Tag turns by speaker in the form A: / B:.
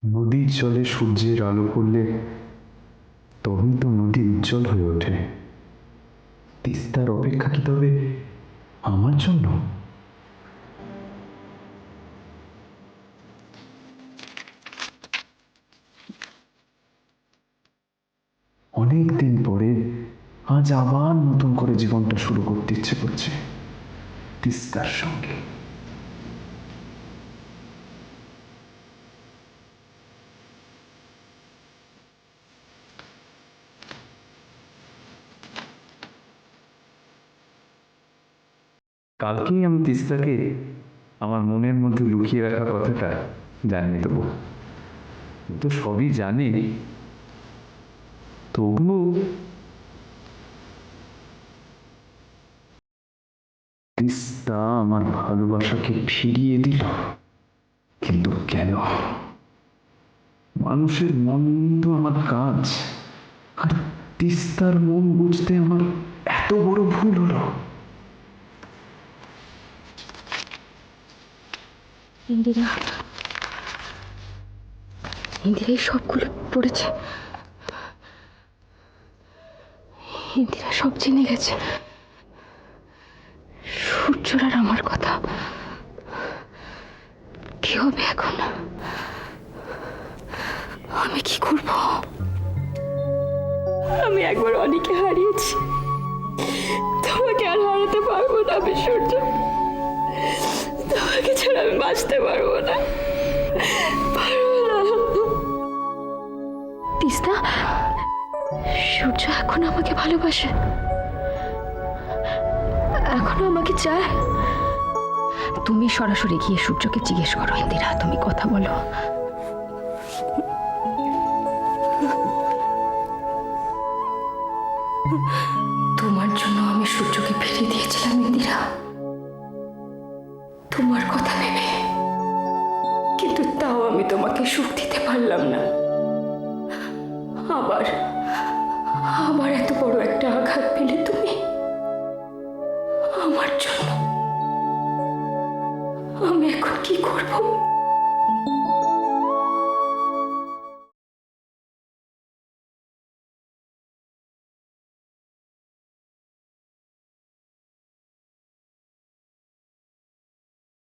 A: নদীর জলে সূর্যের আলো পড়লে তখন তো নদী উজ্জ্বল হয়ে ওঠে। তিস্তার অপেক্ষা কি তবে আমার জন্য? অনেক দিন পরে আজ আবার নতুন করে জীবনটা শুরু করতে ইচ্ছে করছে তিস্তার সঙ্গে। কালকেই আমি তিস্তাকে আমার মনের মধ্যে লুকিয়ে রাখা কথাটা জানিয়ে দেবো। ও তো সবই জানে, তবু তিস্তা আমার ভালোবাসাকে ফিরিয়ে দিল। কিন্তু কেন? মানুষের মন তো আমার কাজ, আর তিস্তার মন বুঝতে আমার এত বড় ভুল হলো।
B: ইন্দিরা, ইন্দিরা এই সবগুলো পড়েছে। ইন্দিরা সব জেনে গেছে, সূর্যর আর আমার কথা। কি হবে এখন? আমি কি করব? আমি একবার অনেকে হারিয়েছি, তোমাকে আর হারাতে পারবো না আমি সূর্য। তোমাকে ছাড়া আমি বাঁচতে পারবো না, পারবো না। তিস্তা, সূর্য এখন আমাকে ভালোবাসে, এখনো আমাকে চায়। তুমি সরাসরি গিয়ে সূর্যকে জিজ্ঞেস করো। ইন্দিরা, তুমি কথা বলো। তোমার জন্য আমি সূর্যকে ফিরিয়ে দিয়েছিলাম ইন্দিরা, তোমার কথা ভেবে, কিন্তু তাও আমি তোমাকে সুখ দিতে পারলাম না। আবার আবার এত বড় একটা আঘাত পেলে তুমি আমার জন্য। আমি এখন কি করব?